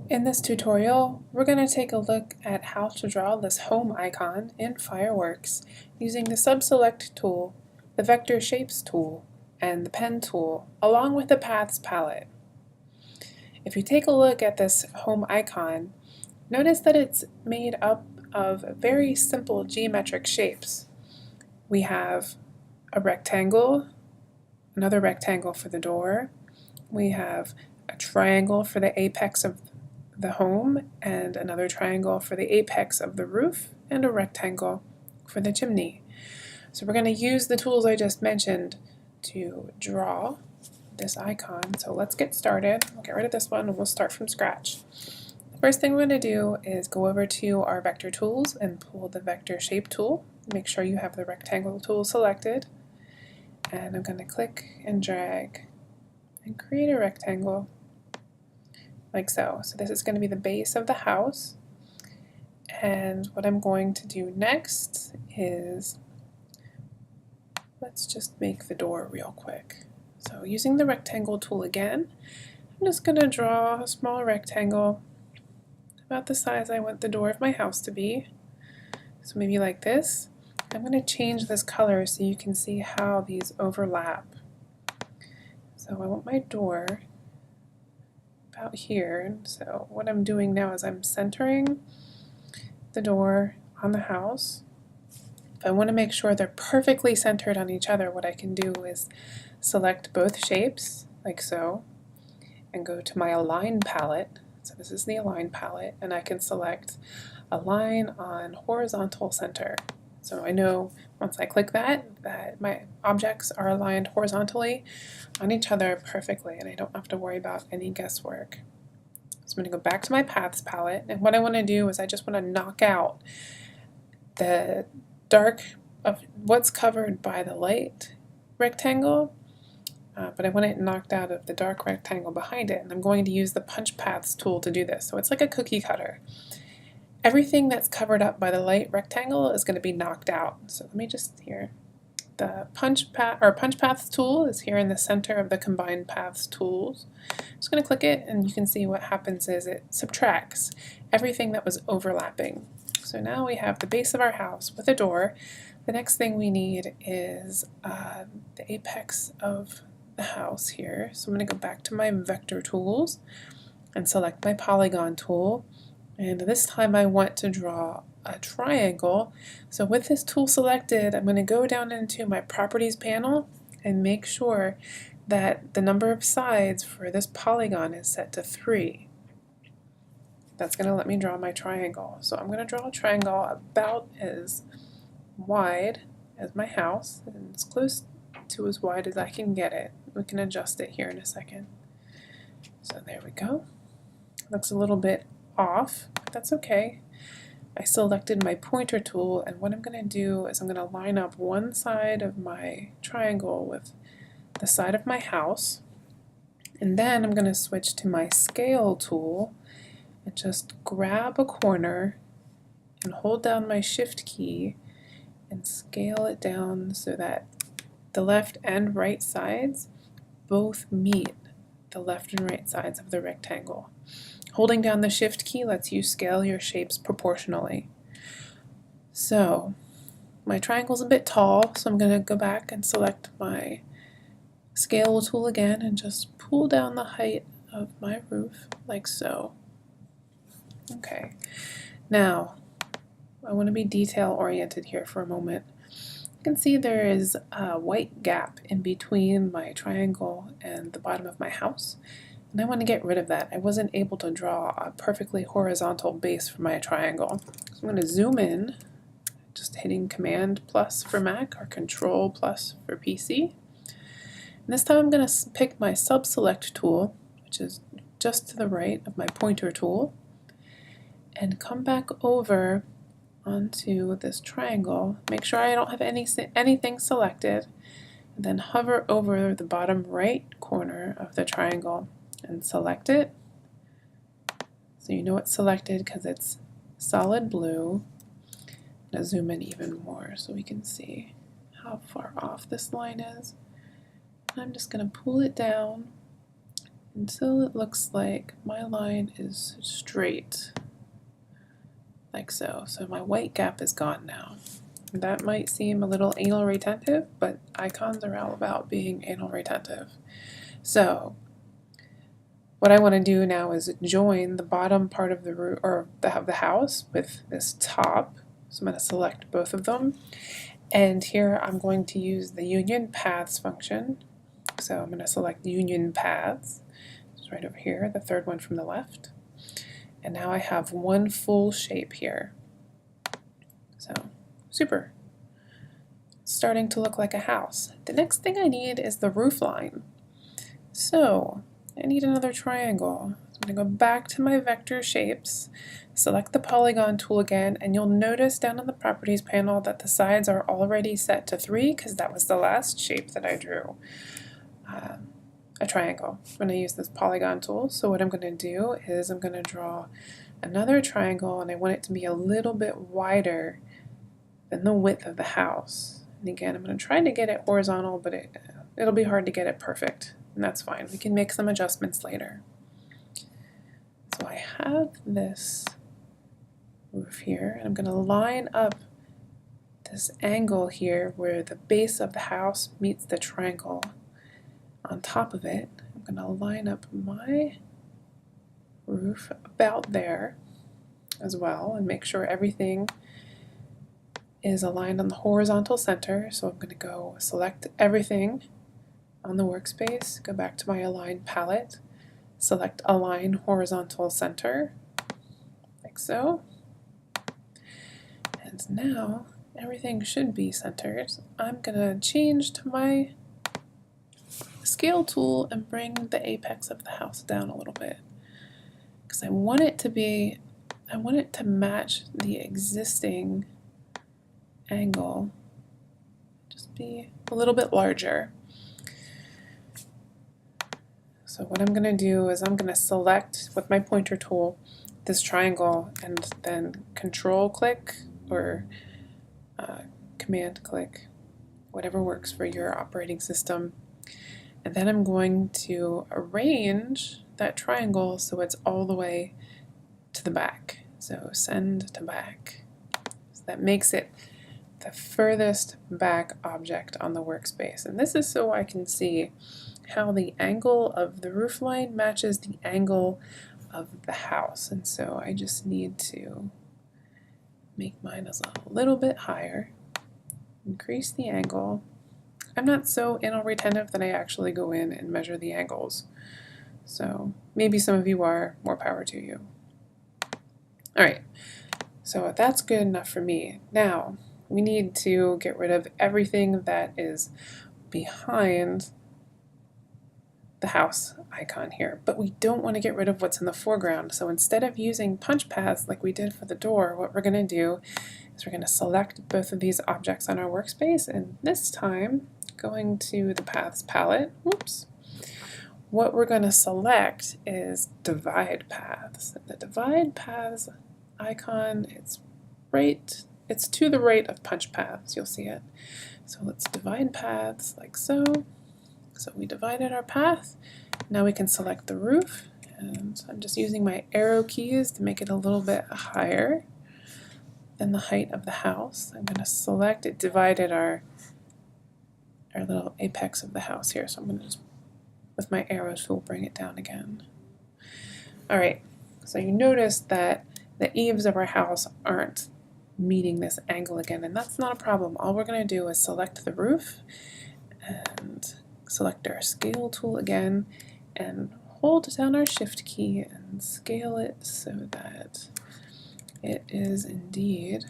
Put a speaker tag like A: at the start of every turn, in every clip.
A: In this tutorial, we're going to take a look at how to draw this home icon in Fireworks using the Subselect Tool, the Vector Shapes tool, and the Pen tool, along with the Paths palette. If you take a look at this home icon, notice that it's made up of very simple geometric shapes. We have a rectangle, another rectangle for the door, we have a triangle for the apex of the home, and another triangle for the apex of the roof, and a rectangle for the chimney. So we're going to use the tools I just mentioned to draw this icon. So let's get started. We'll get rid of this one and we'll start from scratch. The first thing we're going to do is go over to our vector tools and pull the vector shape tool. Make sure you have the rectangle tool selected. And I'm going to click and drag and create a rectangle like so. So this is going to be the base of the house. And what I'm going to do next is, let's just make the door real quick. So using the rectangle tool again, I'm just going to draw a small rectangle about the size I want the door of my house to be. So maybe like this. I'm going to change this color so you can see how these overlap. So I want my door about here. So what I'm doing now is I'm centering the door on the house. If I want to make sure they're perfectly centered on each other, what I can do is select both shapes, like so, and go to my Align palette. So this is the Align palette, and I can select Align on Horizontal Center. So I know once I click that my objects are aligned horizontally on each other perfectly, and I don't have to worry about any guesswork. So I'm going to go back to my Paths palette, and what I want to do is I just want to knock out the dark of what's covered by the light rectangle, but I want it knocked out of the dark rectangle behind it, and I'm going to use the Punch Paths tool to do this. So it's like a cookie cutter. Everything that's covered up by the light rectangle is going to be knocked out. So let me just here. The Punch Paths tool is here in the center of the Combined Paths tools. I'm just going to click it, and you can see what happens is it subtracts everything that was overlapping. So now we have the base of our house with a door. The next thing we need is the apex of the house here. So I'm going to go back to my vector tools and select my Polygon tool. And this time I want to draw a triangle. So with this tool selected, I'm going to go down into my Properties panel and make sure that the number of sides for this polygon is set to 3. That's going to let me draw my triangle. So I'm going to draw a triangle about as wide as my house, and as close to as wide as I can get it. We can adjust it here in a second. So there we go. Looks a little bit off, but that's okay. I selected my pointer tool, and what I'm going to do is I'm going to line up one side of my triangle with the side of my house, and then I'm going to switch to my scale tool and just grab a corner and hold down my shift key and scale it down so that the left and right sides both meet the left and right sides of the rectangle. Holding down the shift key lets you scale your shapes proportionally. So my triangle's a bit tall, so I'm going to go back and select my scale tool again and just pull down the height of my roof like so. Okay, now I want to be detail oriented here for a moment. You can see there is a white gap in between my triangle and the bottom of my house, and I want to get rid of that. I wasn't able to draw a perfectly horizontal base for my triangle. So I'm going to zoom in, just hitting Command plus for Mac or Control plus for PC. And this time I'm going to pick my Subselect tool, which is just to the right of my pointer tool, and come back over onto this triangle. Make sure I don't have anything selected, and then hover over the bottom right corner of the triangle and select it. So you know it's selected because it's solid blue. I'm going to zoom in even more so we can see how far off this line is. I'm just going to pull it down until it looks like my line is straight, like so. So my white gap is gone now. That might seem a little anal retentive, but icons are all about being anal retentive. So what I want to do now is join the bottom part of the roof or the house with this top. So I'm going to select both of them, and here I'm going to use the union paths function. So I'm going to select union paths. It's right over here, the third one from the left. And now I have one full shape here. So super. It's starting to look like a house. The next thing I need is the roof line. So I need another triangle. So I'm going to go back to my vector shapes, select the Polygon tool again, and you'll notice down in the properties panel that the sides are already set to 3 because that was the last shape that I drew. A triangle. I'm going to use this Polygon tool. So what I'm going to do is I'm going to draw another triangle, and I want it to be a little bit wider than the width of the house. And again, I'm going to try to get it horizontal, but it'll be hard to get it perfect, and that's fine. We can make some adjustments later. So I have this roof here, and I'm going to line up this angle here where the base of the house meets the triangle on top of it. I'm going to line up my roof about there as well and make sure everything is aligned on the horizontal center. So I'm going to go select everything on the workspace, go back to my Align palette, select Align Horizontal Center, like so. And now everything should be centered. I'm going to change to my Scale tool and bring the apex of the house down a little bit because I want it to match the existing angle, just be a little bit larger. So what I'm going to do is I'm going to select with my pointer tool this triangle and then control click or command click, whatever works for your operating system. And then I'm going to arrange that triangle so it's all the way to the back. So send to back. So that makes it the furthest back object on the workspace. And this is so I can see how the angle of the roof line matches the angle of the house. And so I just need to make mine a little bit higher, increase the angle. I'm not so anal retentive that I actually go in and measure the angles. So maybe some of you are, more power to you. All right, so that's good enough for me. Now we need to get rid of everything that is behind the house icon here, but we don't want to get rid of what's in the foreground. So instead of using punch paths like we did for the door, what we're going to do is we're going to select both of these objects on our workspace, and this time going to the Paths palette, whoops, what we're going to select is Divide Paths. The Divide Paths icon, it's to the right of Punch Paths, you'll see it. So let's divide paths like so. So we divided our path. Now we can select the roof, and I'm just using my arrow keys to make it a little bit higher than the height of the house. I'm going to select it, divided our little apex of the house here, so I'm going to just, with my arrow tool, bring it down again. Alright, so you notice that the eaves of our house aren't meeting this angle again, and that's not a problem. All we're going to do is select the roof and select our Scale tool again and hold down our Shift key and scale it so that it is indeed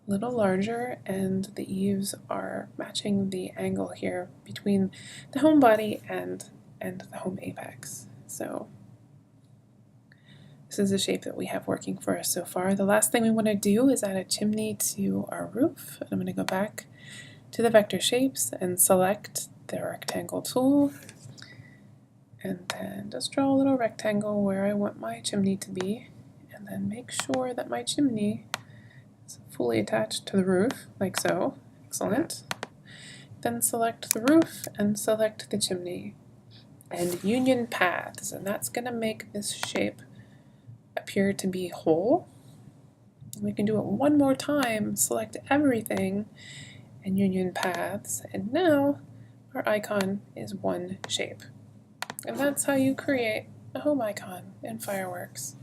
A: a little larger and the eaves are matching the angle here between the home body and the home apex. So this is the shape that we have working for us so far. The last thing we want to do is add a chimney to our roof. I'm going to go back to the vector shapes and select the rectangle tool, and then just draw a little rectangle where I want my chimney to be, and then make sure that my chimney is fully attached to the roof, like so. Excellent. Then select the roof and select the chimney. and union paths, and that's going to make this shape appear to be whole. We can do it one more time, select everything, and union paths, and now our icon is one shape. And that's how you create a home icon in Fireworks.